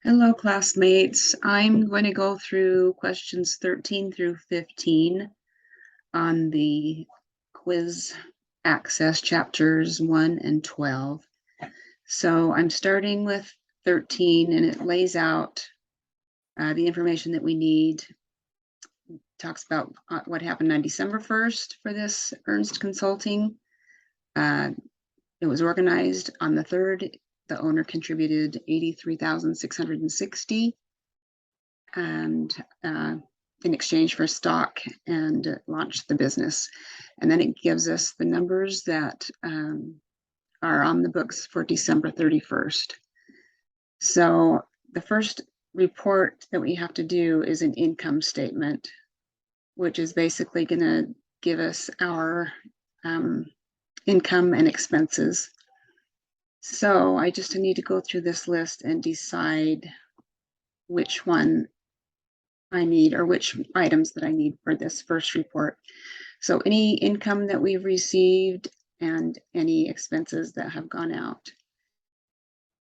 Hello, classmates. I'm going to go through questions 13 through 15 on the quiz access chapters 1 and 12. So I'm starting with 13, and it lays out the information that we need. Talks about what happened on December 1st for this Ernst Consulting. It was organized on the 3rd. The owner contributed $83,660. And in exchange for stock, and launched the business. And then it gives us the numbers that are on the books for December 31st. So the first report that we have to do is an income statement, which is basically going to give us our income and expenses. So I just need to go through this list and decide which one I need, or which items that I need for this first report. So any income that we've received and any expenses that have gone out.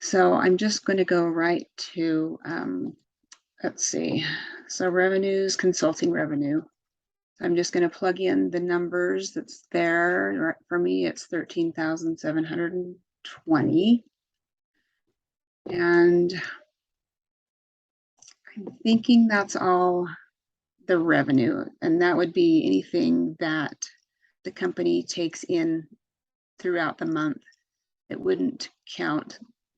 So I'm just going to go right to, let's see, so revenues, consulting revenue. I'm just going to plug in the numbers that's there. For me, it's 13,720. And I'm thinking that's all the revenue, and that would be anything that the company takes in throughout the month. It wouldn't count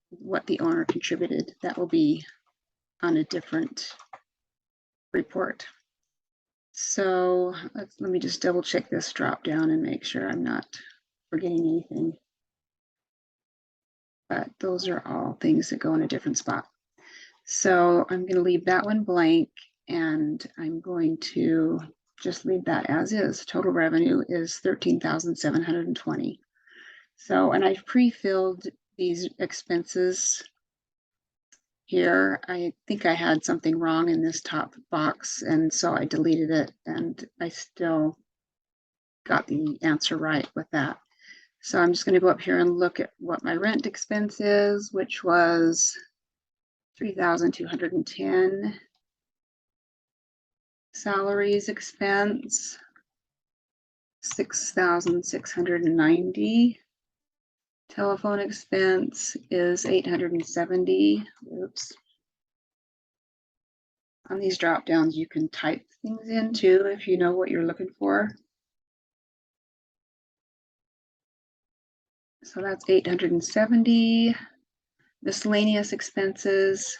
what the owner contributed. That will be on a different report. So let me just double check this drop down and make sure I'm not forgetting anything. But those are all things that go in a different spot. So I'm going to leave that one blank, and I'm going to just leave that as is. Total revenue is 13,720. So, and I've pre-filled these expenses here. I think I had something wrong in this top box, and so I deleted it, and I still got the answer right with that. So I'm just going to go up here and look at what my rent expense is, which was 3,210. Salaries expense, 6,690. Telephone expense is 870. Oops. On these drop downs, you can type things in too if you know what you're looking for. So that's 870. Miscellaneous expenses,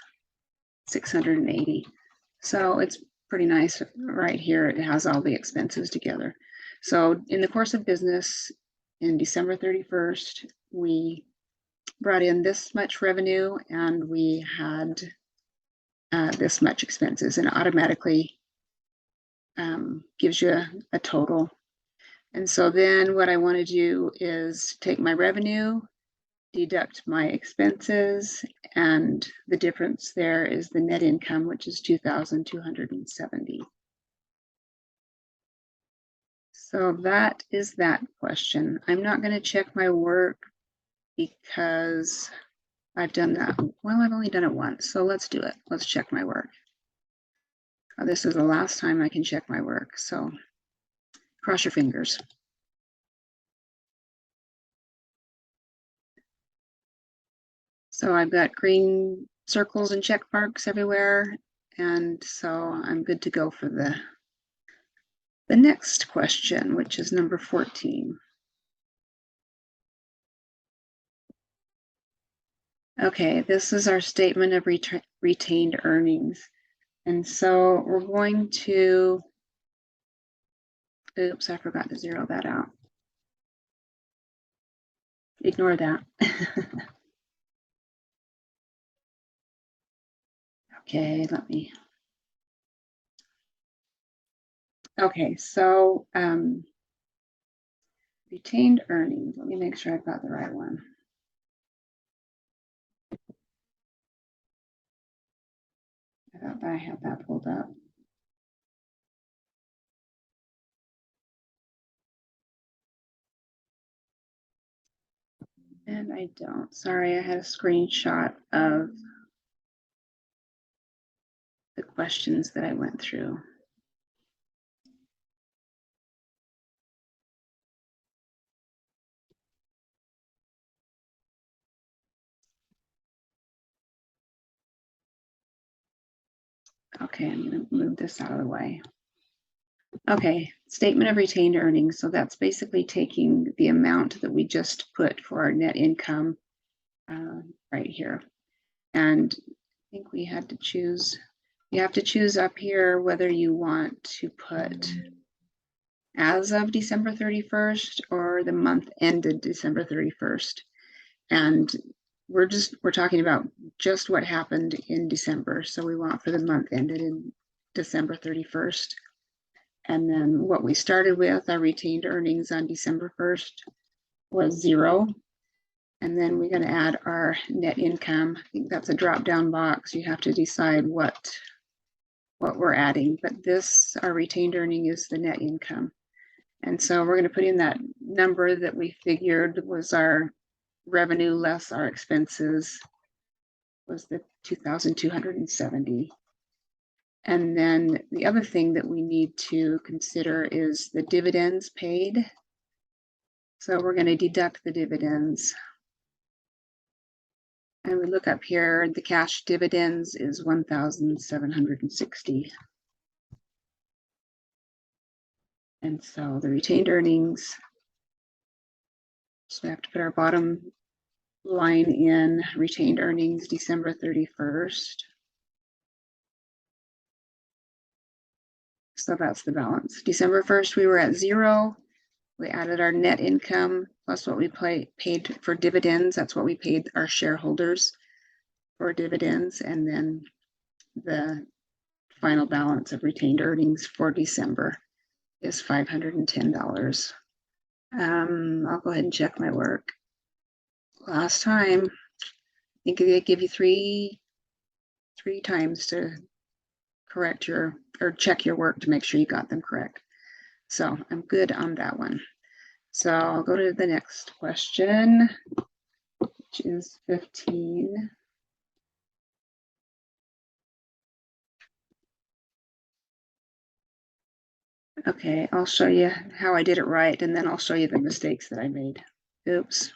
680. So it's pretty nice right here. It has all the expenses together. So in the course of business, in December 31st, we brought in this much revenue, and we had this much expenses, and automatically gives you a total. And so then what I want to do is take my revenue, deduct my expenses, and the difference there is the net income, which is 2,270. So that is that question. I'm not going to check my work because I've done that. Well, I've only done it once, so let's do it. Let's check my work. This is the last time I can check my work, so cross your fingers. So I've got green circles and check marks everywhere, and so I'm good to go for the next question, which is number 14. Okay, this is our statement of retained earnings. And so we're going to, oops, I forgot to zero that out. Ignore that. Okay, okay, so retained earnings. Let me make sure I've got the right one. I thought I had that pulled up. And I don't. Sorry, I had a screenshot of questions that I went through. Okay, I'm going to move this out of the way. Okay, statement of retained earnings. So that's basically taking the amount that we just put for our net income right here. And I think we had to choose, you have to choose up here whether you want to put as of December 31st or the month ended December 31st. And we're talking about just what happened in December. So we want for the month ended in December 31st. And then what we started with, our retained earnings on December 1st was 0. And then we're going to add our net income. I think that's a drop-down box. You have to decide what we're adding. But this, our retained earning, is the net income. And so we're going to put in that number that we figured was our revenue less our expenses, was the 2,270. And then the other thing that we need to consider is the dividends paid. So we're going to deduct the dividends. And we look up here, the cash dividends is 1,760. And so the retained earnings, so we have to put our bottom line in, retained earnings December 31st. So that's the balance. December 1st, we were at 0. We added our net income plus what we paid for dividends. That's what we paid our shareholders for dividends. And then the final balance of retained earnings for December is $510. I'll go ahead and check my work. Last time, I think they give you three times to correct your, or check your work to make sure you got them correct. So I'm good on that one. So I'll go to the next question, which is 15. Okay, I'll show you how I did it right, and then I'll show you the mistakes that I made. Oops.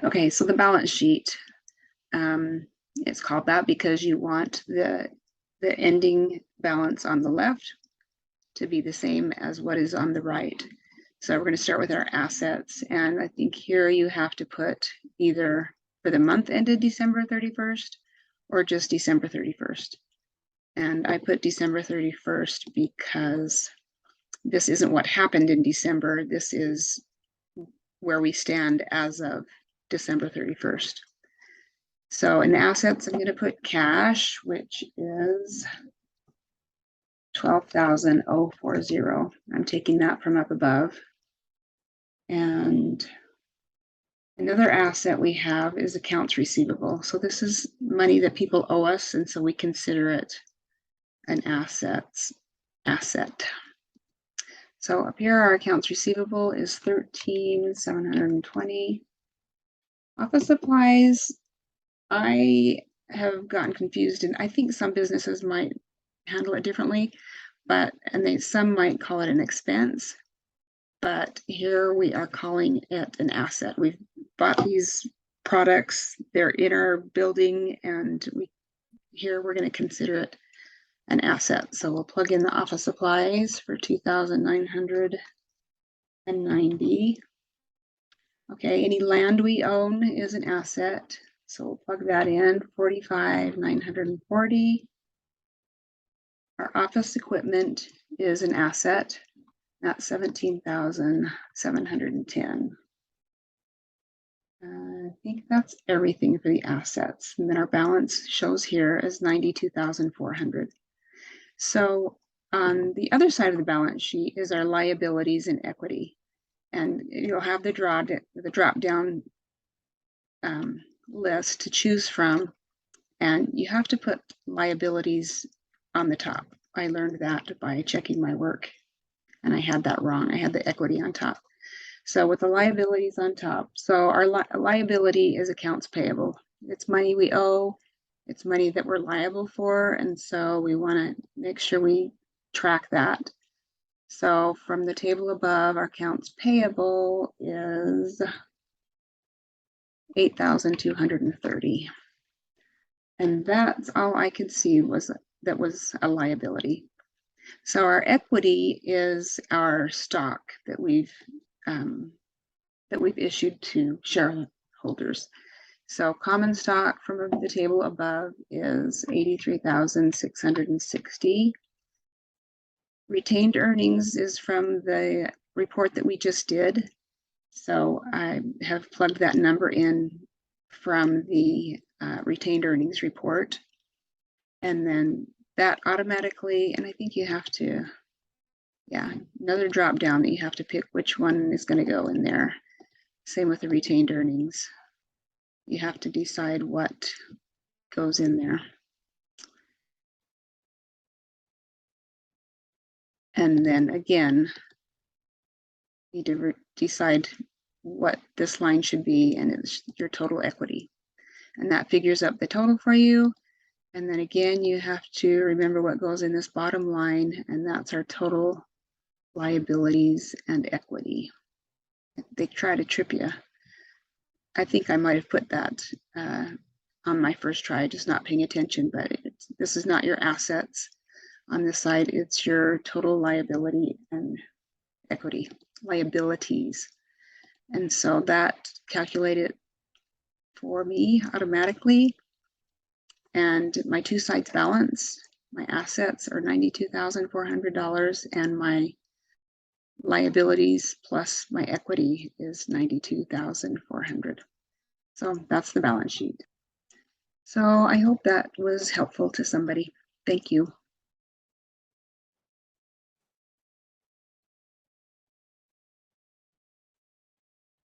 Okay, so the balance sheet, it's called that because you want the ending balance on the left to be the same as what is on the right. So we're going to start with our assets, and I think here you have to put either for the month ended December 31st or just December 31st. And I put December 31st because this isn't what happened in December. This is where we stand as of December 31st. So in assets, I'm going to put cash, which is 12,040. I'm taking that from up above. And another asset we have is accounts receivable. So this is money that people owe us, and so we consider it an asset. So up here, our accounts receivable is 13,720. Office supplies, I have gotten confused, and I think some businesses might handle it differently, and some might call it an expense, but here we are calling it an asset. We've bought these products, they're in our building, and here we're going to consider it an asset. So we'll plug in the office supplies for 2,990. Okay, any land we own is an asset. So we'll plug that in, 45,940. Our office equipment is an asset. That's 17,710. I think that's everything for the assets. And then our balance shows here as 92,400. So on the other side of the balance sheet is our liabilities and equity. And you'll have the drop down list to choose from. And you have to put liabilities on the top. I learned that by checking my work. and I had that wrong. I had the equity on top. So with the liabilities on top, so our liability is accounts payable. It's money we owe, it's money that we're liable for, and so we want to make sure we track that. So from the table above, our accounts payable is 8,230. And that's all I could see that was a liability. So our equity is our stock that we've issued to shareholders. So common stock from the table above is 83,660. Retained earnings is from the report that we just did. So I have plugged that number in from the retained earnings report. And then that automatically, and I think you have to, yeah, another drop down that you have to pick which one is going to go in there. Same with the retained earnings. You have to decide what goes in there. And then again, you need to decide what this line should be, and it's your total equity. And that figures up the total for you. And then again, you have to remember what goes in this bottom line, and that's our total liabilities and equity. They try to trip you. I think I might have put that on my first try, just not paying attention, but this is not your assets. On this side, it's your total liability and equity, liabilities. And so that calculated for me automatically. And my two sides balance, my assets are $92,400, and my liabilities plus my equity is $92,400. So that's the balance sheet. So I hope that was helpful to somebody. Thank you.